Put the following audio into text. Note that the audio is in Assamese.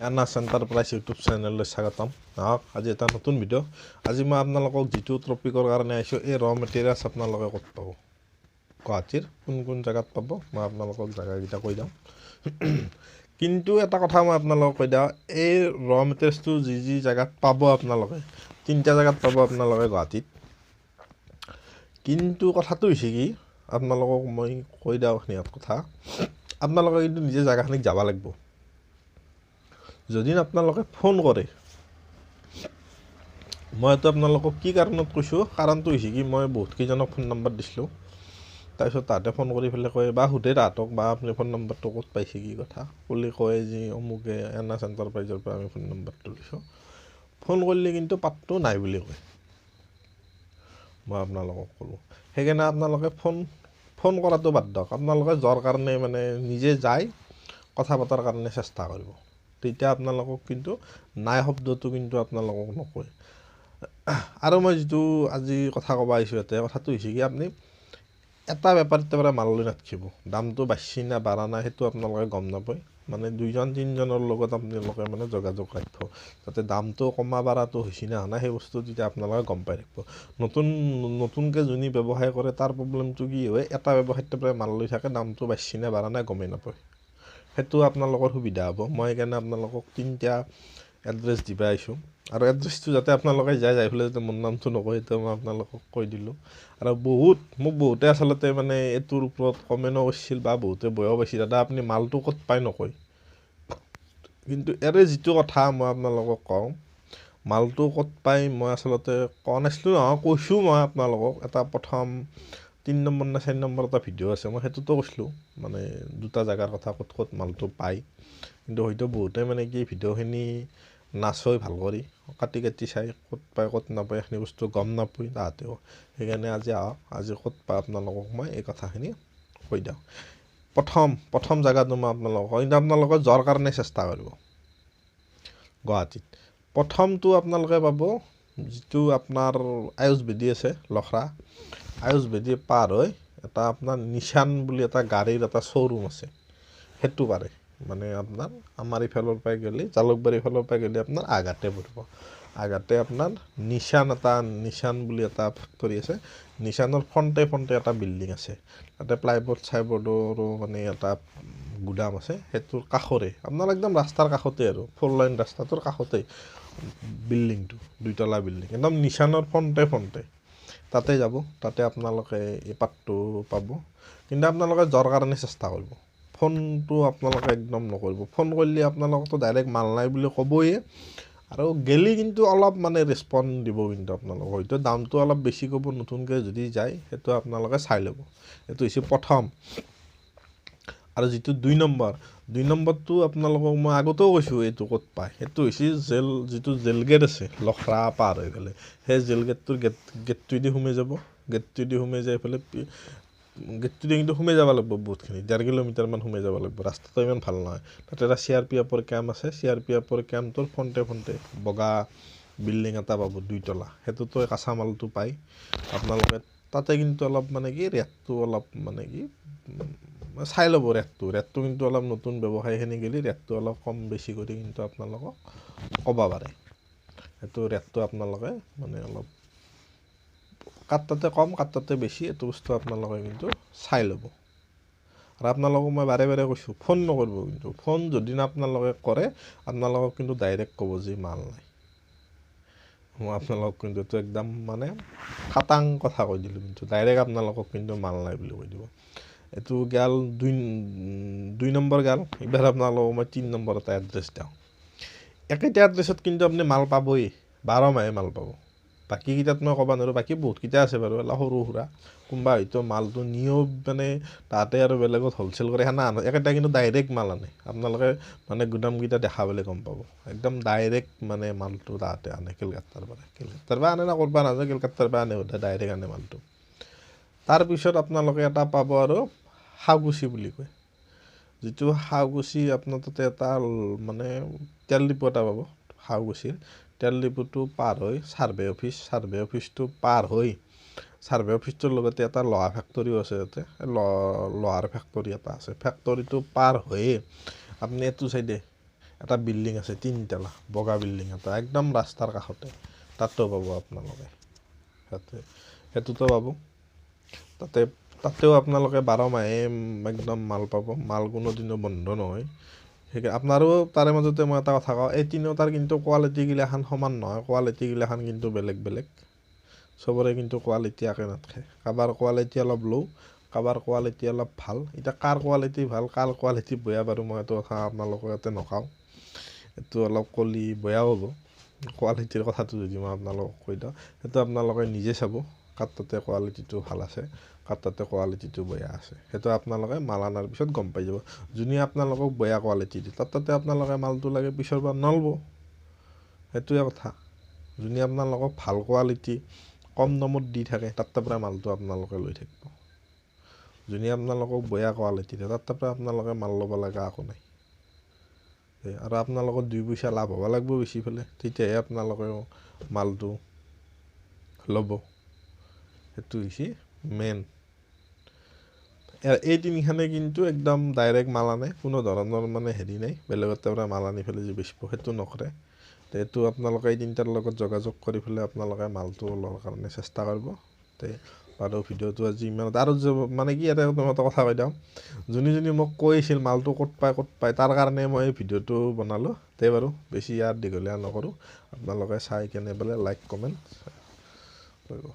এনাৰ্ছ এণ্টাৰপ্ৰাইজ ইউটিউব চেনেললৈ স্বাগতম। আজি এটা নতুন ভিডিঅ'। আজি মই আপোনালোকক যিটো টপিকৰ কাৰণে আহিছোঁ, এই ৰ মেটেৰিয়েলছ আপোনালোকে ক'ত পাব, গুৱাহাটীৰ কোন কোন জেগাত পাব, মই আপোনালোকক জেগাকেইটা কৈ দিওঁ। কিন্তু এটা কথা মই আপোনালোকক কৈ দিওঁ, এই ৰ মেটেৰিয়েলছটো যি জেগাত পাব আপোনালোকে, 3টা জেগাত পাব আপোনালোকে গুৱাহাটীত। কিন্তু কথাটো হৈছে কি, আপোনালোকক মই কৈ দিওঁ এইখিনিত কথা, আপোনালোকে কিন্তু নিজে জেগাখিনিত যাব লাগিব। যদি আপোনালোকে ফোন কৰে, মই এইটো আপোনালোকক কি কাৰণত কৈছোঁ, কাৰণটো হৈছে কি, মই বহুতকেইজনক ফোন নম্বৰ দিছিলোঁ, তাৰপিছত তাহাঁতে ফোন কৰি পেলাই কয় বা সোধে তাহাঁতক বা আপুনি ফোন নম্বৰটো ক'ত পাইছে কি কথা, বুলি কয় যে অমুকে এনাৰ্ছ এণ্টাৰপ্ৰাইজৰ পৰা আমি ফোন নম্বৰটো লৈছোঁ। ফোন কৰিলে কিন্তু পাতটো নাই বুলি কয়, মই আপোনালোকক ক'লোঁ। সেইকাৰণে আপোনালোকে ফোন কৰাটো বাদ দিয়ক, আপোনালোকে যোৱাৰ কাৰণে মানে নিজে যাই কথা পতাৰ কাৰণে চেষ্টা কৰিব। তেতিয়া আপোনালোকক কিন্তু নাই শব্দটো কিন্তু আপোনালোকক নকয়। আৰু মই যিটো আজি কথা ক'ব আহিছোঁ, ইয়াতে কথাটো হৈছে কি, আপুনি এটা বেপাৰীৰ পৰা মাল লৈ নাথাকিব। দামটো বাঢ়ছি না বাঢ়া নাই সেইটো আপোনালোকে গম নাপায়, মানে 2-3জনৰ লগত আপোনালোকে মানে যোগাযোগ ৰাখিব, যাতে দামটো কমা বাঢ়াটো হৈছে না নাই সেই বস্তু তেতিয়া আপোনালোকে গম পাই থাকিব। নতুনকৈ যোনে ব্যৱসায় কৰে তাৰ প্ৰব্লেমটো কি হয়, এটা ব্যৱসায়ৰ পৰা মাল লৈ থাকে, দামটো বাঢ়ছি না বাঢ়া নাই গমেই নাপায়। সেইটো আপোনালোকৰ সুবিধা হ'ব। মই সেইকাৰণে আপোনালোকক 3টা এড্ৰেছ দিব আহিছোঁ, আৰু এড্ৰেছটো যাতে আপোনালোকে যাই পেলাই যাতে মোৰ নামটো নকয়, সেইটো মই আপোনালোকক কৈ দিলোঁ। আৰু মোক বহুতে আচলতে মানে এইটোৰ ওপৰত কমেণ্টো কৰিছিল বা বহুতে বেয়াও পাইছিল, দাদা আপুনি মালটো ক'ত পায় নকয়। কিন্তু এৰে যিটো কথা মই আপোনালোকক কওঁ, মালটো ক'ত পায় মই আচলতে কোৱা নাছিলোঁ নহয়, কৈছোঁ মই আপোনালোকক। এটা প্ৰথম 3 নম্বৰ নে 4 নম্বৰ এটা ভিডিঅ' আছে, মই সেইটোতো কৈছিলোঁ মানে 2টা জেগাৰ কথা ক'ত ক'ত মালটো পায়। কিন্তু হয়তো বহুতে মানে কি ভিডিঅ'খিনি নাচায় ভাল কৰি, কাটি চাই, ক'ত পায় ক'ত নাপায় এইখিনি বস্তু গম নাপায় তাহাঁতেও। সেইকাৰণে আজি আজি ক'ত পায় আপোনালোকক মই এই কথাখিনি কৈ দিওঁ। প্ৰথম জেগাটো মই আপোনালোকক, কিন্তু আপোনালোকে যোৱাৰ কাৰণে চেষ্টা কৰিব গুৱাহাটীত। প্ৰথমটো আপোনালোকে পাব যিটো আপোনাৰ আয়ুৰ্বেদী আছে লখৰা, আয়ুৰ্বেদী পাৰ হৈ এটা আপোনাৰ নিচান বুলি এটা গাড়ীৰ এটা শ্ব'ৰুম আছে, সেইটো পাৰে মানে আপোনাৰ আমাৰ ইফালৰ পৰাই গ'লে, জালুকবাৰীৰ ফালৰ পৰাই গ'লে আপোনাৰ আঘাতে পৰিব। আঘাতে আপোনাৰ নিচান বুলি এটা ফেক্টৰী আছে, নিচানৰ ফ্ৰণ্টে এটা বিল্ডিং আছে, তাতে প্লাইবৰ্ডৰো মানে এটা গুদাম আছে, সেইটোৰ কাষৰে আপোনাৰ একদম ৰাস্তাৰ কাষতে আৰু 4 লাইন ৰাস্তাটোৰ কাষতে বিল্ডিংটো, 2তলা বিল্ডিং, একদম নিচানৰ ফ্ৰণ্টে তাতে যাব। তাতে আপোনালোকে এই পাতটো পাব। কিন্তু আপোনালোকে যোৱাৰ কাৰণে চেষ্টা কৰিব, ফোনটো আপোনালোকে একদম নকৰিব। ফোন কৰিলে আপোনালোকতো ডাইৰেক্ট মাল নাই বুলি ক'বয়ে, আৰু গেলি কিন্তু অলপ মানে ৰেচপঞ্চ দিব, কিন্তু আপোনালোক হয়তো দামটো অলপ বেছি ক'ব নতুনকৈ যদি যায়, সেইটো আপোনালোকে চাই ল'ব। এইটো হৈছে প্ৰথম। আৰু যিটো 2 নম্বৰটো আপোনালোকক মই আগতেও কৈছোঁ এইটো ক'ত পায়, সেইটো হৈছে যিটো জেল গেট আছে লখৰা পাৰ হৈ গ'লে, সেই জেল গেটটোৰ গেটটোৱেদি সোমাই যাব। গেটটোৱেদি সোমাই যাই পেলাই গেটটোৱেদি কিন্তু সোমাই যাব লাগিব বহুতখিনি, 1.5 কিলোমিটাৰমান সোমাই যাব লাগিব, ৰাস্তাটো ইমান ভাল নহয়। তাতে এটা CRPFৰ কেম্প আছে, CRPFৰ কেম্পটোৰ ফ্ৰণ্টে বগা বিল্ডিং এটা পাব 2তলা, সেইটোতো কাঁচা মালটো পায় আপোনালোকে। তাতে কিন্তু অলপ মানে কি ৰেটটো অলপ মানে কি চাই ল'ব, ৰেটটো কিন্তু অলপ নতুন ব্যৱসায়ীখিনি গ'লে ৰেটটো অলপ কম বেছি কৰি কিন্তু আপোনালোকক ক'ব পাৰে। সেইটো ৰেটটো আপোনালোকে মানে অলপ কাট তাতে কম কাট তাতে বেছি, এইটো বস্তু আপোনালোকে কিন্তু চাই ল'ব। আৰু আপোনালোকক মই বাৰে কৈছোঁ, ফোন নকৰিব। কিন্তু ফোন যদি আপোনালোকে কৰে, আপোনালোকক কিন্তু ডাইৰেক্ট ক'ব যে মাল নাই। মই আপোনালোকক কিন্তু এইটো একদম মানে খাটাং কথা কৈ দিলোঁ, কিন্তু ডাইৰেক্ট আপোনালোকক কিন্তু মাল নাই বুলি কৈ দিব। এইটো গেল 2 নম্বৰ গেল। এইবাৰ আপোনালোকক মই 3 নম্বৰ এটা এড্ৰেছ দিওঁ। একেটা এড্ৰেছত কিন্তু আপুনি মাল পাবই, 12 মাহে মাল পাব। বাকীকেইটাত মই ক'ব নোৱাৰোঁ, বাকী বহুতকেইটা আছে বাৰু, অলপ সৰু সুৰা, কোনোবা হয়তো মালটো নিয়েও মানে তাহাঁতে আৰু বেলেগত হ'লচেল কৰে সেনা আনে, একেটা কিন্তু ডাইৰেক্ট মাল আনে। আপোনালোকে মানে গুদামকেইটা দেখা পালে গম পাব, একদম ডাইৰেক্ট মানে মালটো তাহাঁতে আনে কেলকাতাৰ পৰা আনে না ক'ৰবাত নাযায়, কেলকাতাৰ পৰা আনে, ডাইৰেক্ট আনে মালটো। তাৰপিছত আপোনালোকে এটা পাব আৰু শালকুছি বুলি কয়, যিটো শালকুছি আপোনাৰ তাতে এটা মানে তেল ডিপু এটা পাব। শালকুছিৰ তেল ডিপুটো পাৰ হৈ ছাৰ্ভে অফিচটো পাৰ হৈ, ছাৰ্ভে অফিচটোৰ লগতে এটা লোহা ফেক্টৰীও আছে, তাতে লোহাৰ ফেক্টৰী এটা আছে। ফেক্টৰীটো পাৰ হৈয়ে আপুনি এইটো চাইডে এটা বিল্ডিং আছে 3 তলা বগা বিল্ডিং এটা একদম ৰাস্তাৰ কাষতে তাতো পাব আপোনালোকে সেইটোতো পাব তাতেও আপোনালোকে 12 মাহে একদম মাল পাব মাল কোনোদিনো বন্ধ নহয় আপোনাৰো তাৰে মাজতে মই এটা কথা কওঁ এই তিনিওটাৰ কিন্তু কোৱালিটি গিলাখান সমান নহয় কোৱালিটি গিলাখান কিন্তু বেলেগ বেলেগ চবৰে কিন্তু কোৱালিটি একে নাথাকে কাৰোবাৰ কোৱালিটি অলপ ল' কাৰোবাৰ কোৱালিটি অলপ ভাল এতিয়া কাৰ কোৱালিটি ভাল কাৰ কোৱালিটি বেয়া বাৰু মই এইটো কথা আপোনালোকক ইয়াতে নকওঁ এইটো অলপ কলি বেয়াও হ'ব কোৱালিটিৰ কথাটো যদি মই আপোনালোকক কৈ দিওঁ সেইটো আপোনালোকে নিজে চাব কাৰ তাতে কোৱালিটিটো ভাল আছে কাৰ তাতে কোৱালিটিটো বেয়া আছে সেইটো আপোনালোকে মাল আনাৰ পিছত গম পাই যাব যোনে আপোনালোকক বেয়া কোৱালিটি দিয়ে তাতে আপোনালোকে মালটো লাগে পিছৰ পৰা নলব সেইটোৱে কথা যোনে আপোনালোকক ভাল কোৱালিটি কম দামত দি থাকে তাতে পৰা মালটো আপোনালোকে লৈ থাকিব যোনে আপোনালোকক বেয়া কোৱালিটি দিয়ে তাতে পৰা আপোনালোকে মাল ল'ব লগা একো নাই আৰু আপোনালোকৰ 2 পইচা লাভ হ'ব লাগিব বেছি ফেলে তেতিয়াহে আপোনালোকে মালটো ল'ব সেইটো হৈছে মেইন এই তিনিখানে কিন্তু একদম ডাইৰেক্ট মাল আনে কোনো ধৰণৰ মানে হেৰি নাই বেলেগৰ পৰা মাল আনি ফেলে যে বেচিব সেইটো নকৰে এইটো আপোনালোকে এই তিনিটাৰ লগত যোগাযোগ কৰি ফেলে আপোনালোকে মালটো লোৱাৰ কাৰণে চেষ্টা কৰিব বাৰু ভিডিঅ'টো আজি ইমানত আৰু মানে কি এটা কথা কৈ দিওঁ যোনে মোক কৈছিল মালটো ক'ত পায় তাৰ কাৰণে মই এই ভিডিঅ'টো বনালোঁ বাৰু বেছি ইয়াত দীঘলীয়া নকৰোঁ আপোনালোকে চাই কেনে পেলাই লাইক কমেণ্ট কৰিব